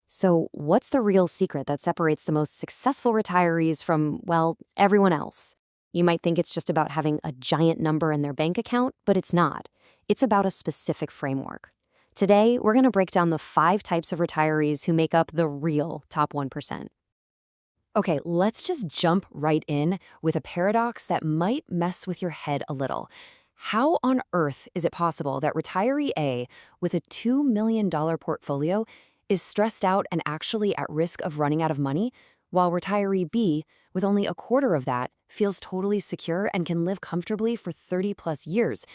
So, what's the real secret that separates the most successful retirees from, well, everyone else? You might think it's just about having a giant number in their bank account, but it's not. It's about a specific framework. Today, we're going to break down the 5 types of retirees who make up the real top 1%. Okay, let's just jump right in with a paradox that might mess with your head a little. How on earth is it possible that retiree A with a $2 million portfolio is stressed out and actually at risk of running out of money, while retiree B with only a quarter of that feels totally secure and can live comfortably for 30 plus years?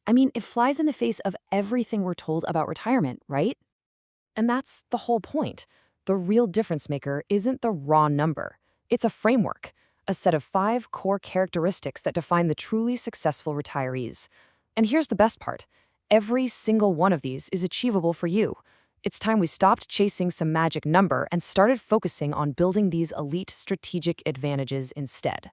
I mean, it flies in the face of everything we're told about retirement, right? And that's the whole point. The real difference maker isn't the raw number. It's a framework, a set of 5 core characteristics that define the truly successful retirees. And here's the best part. Every single one of these is achievable for you. It's time we stopped chasing some magic number and started focusing on building these elite strategic advantages instead.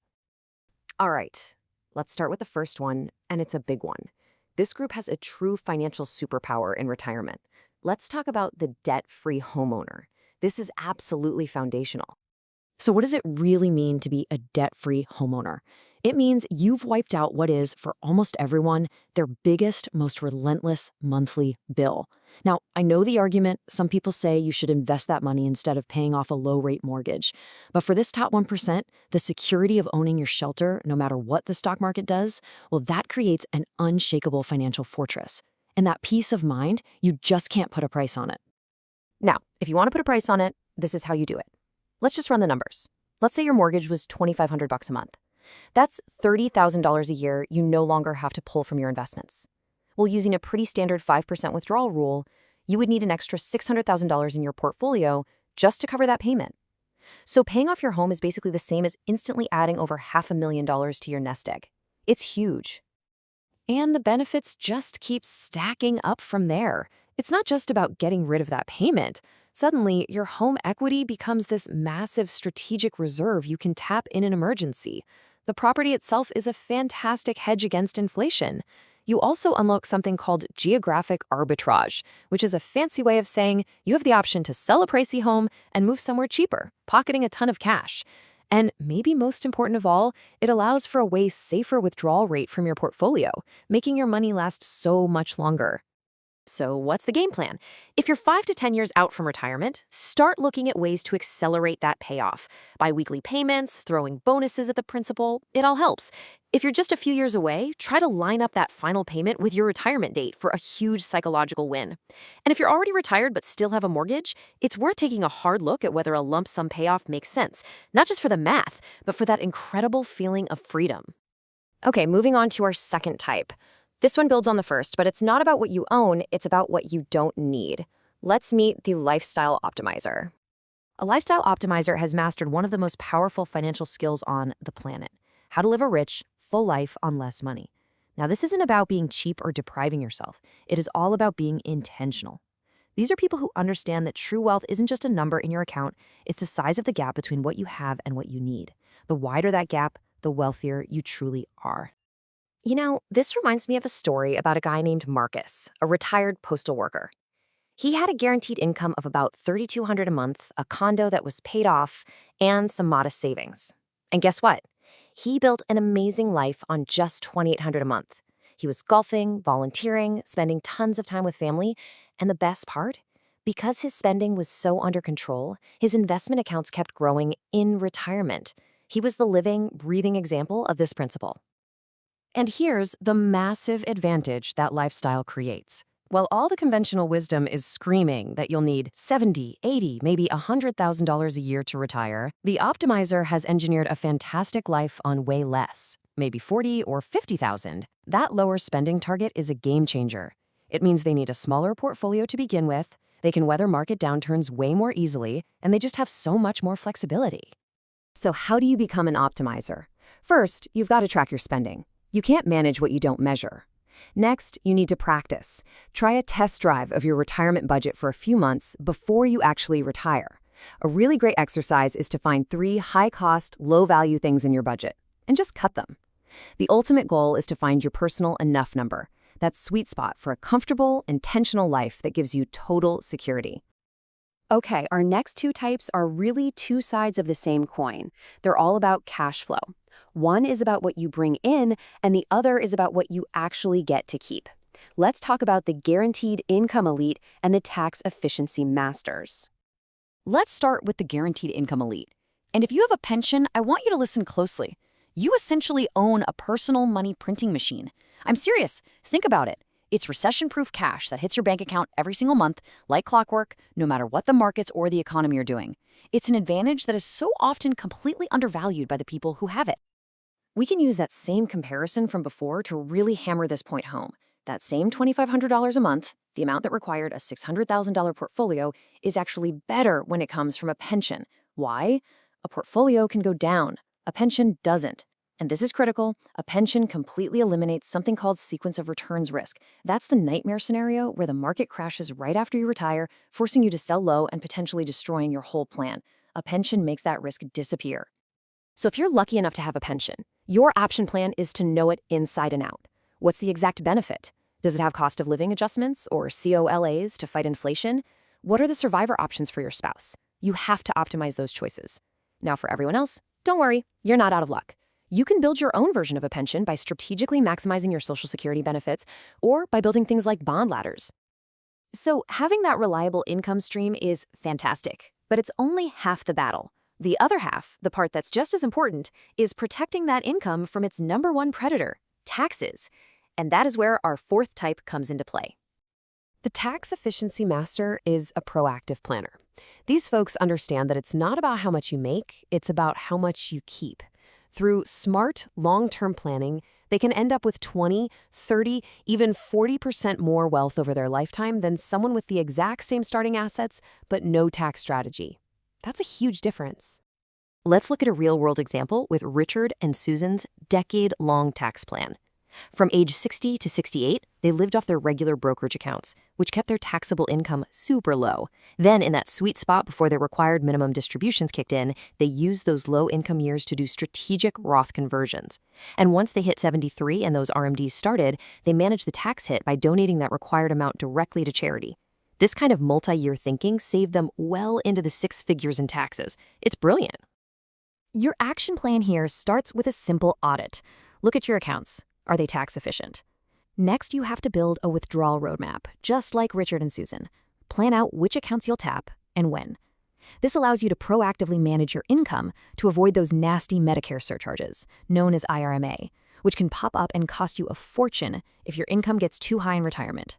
All right, let's start with the first one, and it's a big one. This group has a true financial superpower in retirement. Let's talk about the debt-free homeowner. This is absolutely foundational. So what does it really mean to be a debt-free homeowner? It means you've wiped out what is, for almost everyone, their biggest, most relentless monthly bill. Now, I know the argument. Some people say you should invest that money instead of paying off a low-rate mortgage. But for this top 1%, the security of owning your shelter, no matter what the stock market does, well, that creates an unshakable financial fortress. And that peace of mind, you just can't put a price on it. Now, if you want to put a price on it, this is how you do it. Let's just run the numbers. Let's say your mortgage was $2,500 a month. That's $30,000 a year you no longer have to pull from your investments. Well, using a pretty standard 5% withdrawal rule, you would need an extra $600,000 in your portfolio just to cover that payment. So paying off your home is basically the same as instantly adding over $500,000 to your nest egg. It's huge. And the benefits just keep stacking up from there. It's not just about getting rid of that payment. Suddenly, your home equity becomes this massive strategic reserve you can tap in an emergency. The property itself is a fantastic hedge against inflation. You also unlock something called geographic arbitrage, which is a fancy way of saying you have the option to sell a pricey home and move somewhere cheaper, pocketing a ton of cash. And maybe most important of all, it allows for a way safer withdrawal rate from your portfolio, making your money last so much longer. So what's the game plan? If you're 5 to 10 years out from retirement, start looking at ways to accelerate that payoff. Biweekly payments, throwing bonuses at the principal, it all helps. If you're just a few years away, try to line up that final payment with your retirement date for a huge psychological win. And if you're already retired but still have a mortgage, it's worth taking a hard look at whether a lump sum payoff makes sense, not just for the math, but for that incredible feeling of freedom. Okay, moving on to our second type. This one builds on the first, but it's not about what you own, it's about what you don't need. Let's meet the lifestyle optimizer. A lifestyle optimizer has mastered one of the most powerful financial skills on the planet: how to live a rich, full life on less money. Now, this isn't about being cheap or depriving yourself. It is all about being intentional. These are people who understand that true wealth isn't just a number in your account, it's the size of the gap between what you have and what you need. The wider that gap, the wealthier you truly are. You know, this reminds me of a story about a guy named Marcus, a retired postal worker. He had a guaranteed income of about $3,200 a month, a condo that was paid off, and some modest savings. And guess what? He built an amazing life on just $2,800 a month. He was golfing, volunteering, spending tons of time with family, and the best part? Because his spending was so under control, his investment accounts kept growing in retirement. He was the living, breathing example of this principle. And here's the massive advantage that lifestyle creates. While all the conventional wisdom is screaming that you'll need $70,000, $80,000, maybe $100,000 a year to retire, the optimizer has engineered a fantastic life on way less, maybe $40,000 or $50,000. That lower spending target is a game changer. It means they need a smaller portfolio to begin with, they can weather market downturns way more easily, and they just have so much more flexibility. So how do you become an optimizer? First, you've got to track your spending. You can't manage what you don't measure. Next, you need to practice. Try a test drive of your retirement budget for a few months before you actually retire. A really great exercise is to find 3 high-cost, low-value things in your budget and just cut them. The ultimate goal is to find your personal enough number, that sweet spot for a comfortable, intentional life that gives you total security. Okay, our next two types are really two sides of the same coin. They're all about cash flow. One is about what you bring in, and the other is about what you actually get to keep. Let's talk about the guaranteed income elite and the tax efficiency masters. Let's start with the guaranteed income elite. And if you have a pension, I want you to listen closely. You essentially own a personal money printing machine. I'm serious. Think about it. It's recession-proof cash that hits your bank account every single month, like clockwork, no matter what the markets or the economy are doing. It's an advantage that is so often completely undervalued by the people who have it. We can use that same comparison from before to really hammer this point home. That same $2,500 a month, the amount that required a $600,000 portfolio, is actually better when it comes from a pension. Why? A portfolio can go down. A pension doesn't. And this is critical. A pension completely eliminates something called sequence of returns risk. That's the nightmare scenario where the market crashes right after you retire, forcing you to sell low and potentially destroying your whole plan. A pension makes that risk disappear. So if you're lucky enough to have a pension, your option plan is to know it inside and out. What's the exact benefit? Does it have cost of living adjustments or COLAs to fight inflation? What are the survivor options for your spouse? You have to optimize those choices. Now for everyone else, don't worry, you're not out of luck. You can build your own version of a pension by strategically maximizing your Social Security benefits or by building things like bond ladders. So having that reliable income stream is fantastic, but it's only half the battle. The other half, the part that's just as important, is protecting that income from its number one predator, taxes. And that is where our fourth type comes into play. The tax efficiency master is a proactive planner. These folks understand that it's not about how much you make, it's about how much you keep. Through smart, long-term planning, they can end up with 20, 30, even 40% more wealth over their lifetime than someone with the exact same starting assets, but no tax strategy. That's a huge difference. Let's look at a real-world example with Richard and Susan's decade-long tax plan. From age 60 to 68, they lived off their regular brokerage accounts, which kept their taxable income super low. Then, in that sweet spot before their required minimum distributions kicked in, they used those low-income years to do strategic Roth conversions. And once they hit 73 and those RMDs started, they managed the tax hit by donating that required amount directly to charity. This kind of multi-year thinking saved them well into the six figures in taxes. It's brilliant. Your action plan here starts with a simple audit. Look at your accounts. Are they tax efficient? Next, you have to build a withdrawal roadmap, just like Richard and Susan. Plan out which accounts you'll tap and when. This allows you to proactively manage your income to avoid those nasty Medicare surcharges, known as IRMA, which can pop up and cost you a fortune if your income gets too high in retirement.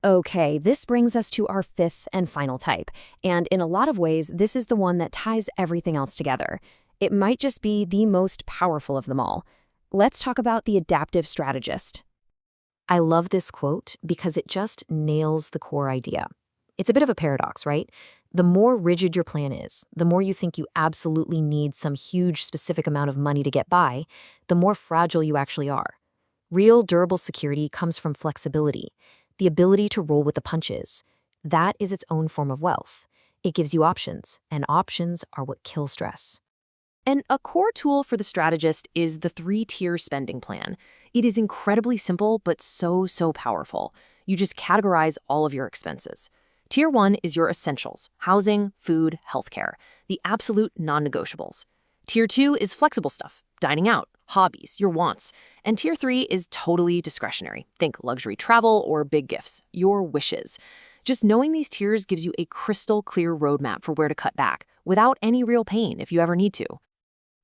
Okay, this brings us to our fifth and final type, and in a lot of ways, this is the one that ties everything else together. It might just be the most powerful of them all. Let's talk about the adaptive strategist. I love this quote because it just nails the core idea. It's a bit of a paradox, right? The more rigid your plan is, the more you think you absolutely need some huge specific amount of money to get by, the more fragile you actually are. Real durable security comes from flexibility, the ability to roll with the punches. That is its own form of wealth. It gives you options, and options are what kill stress. And a core tool for the strategist is the 3-tier spending plan. It is incredibly simple, but so powerful. You just categorize all of your expenses. Tier 1 is your essentials: housing, food, healthcare, the absolute non-negotiables. Tier 2 is flexible stuff: dining out, hobbies, your wants. And Tier 3 is totally discretionary. Think luxury travel or big gifts, your wishes. Just knowing these tiers gives you a crystal clear roadmap for where to cut back, without any real pain if you ever need to.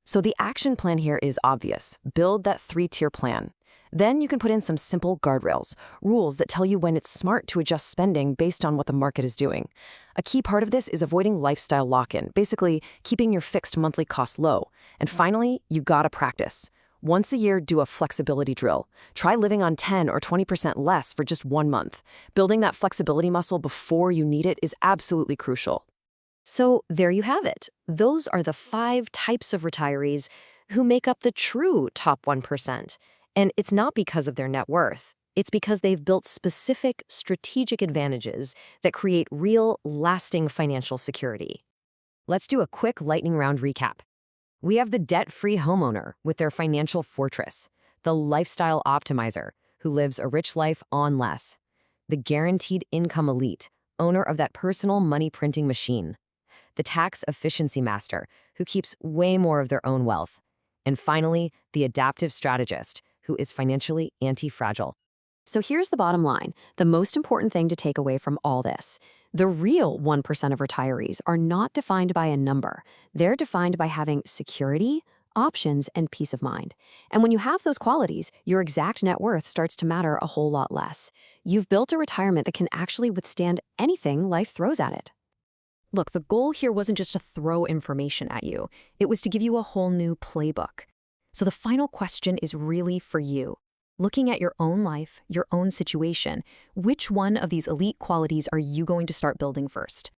So the action plan here is obvious. Build that 3-tier plan. Then you can put in some simple guardrails, rules that tell you when it's smart to adjust spending based on what the market is doing. A key part of this is avoiding lifestyle lock-in, basically keeping your fixed monthly costs low. And finally, you gotta practice. Once a year, do a flexibility drill. Try living on 10 or 20% less for just 1 month. Building that flexibility muscle before you need it is absolutely crucial. So there you have it. Those are the 5 types of retirees who make up the true top 1%. And it's not because of their net worth. It's because they've built specific strategic advantages that create real, lasting financial security. Let's do a quick lightning round recap. We have the debt-free homeowner with their financial fortress, the lifestyle optimizer who lives a rich life on less, the guaranteed income elite owner of that personal money printing machine. The tax efficiency master, who keeps way more of their own wealth. And finally, the adaptive strategist, who is financially anti-fragile. So here's the bottom line, the most important thing to take away from all this. The real 1% of retirees are not defined by a number. They're defined by having security, options, and peace of mind. And when you have those qualities, your exact net worth starts to matter a whole lot less. You've built a retirement that can actually withstand anything life throws at it. Look, the goal here wasn't just to throw information at you. It was to give you a whole new playbook. So the final question is really for you. Looking at your own life, your own situation, which one of these elite qualities are you going to start building first?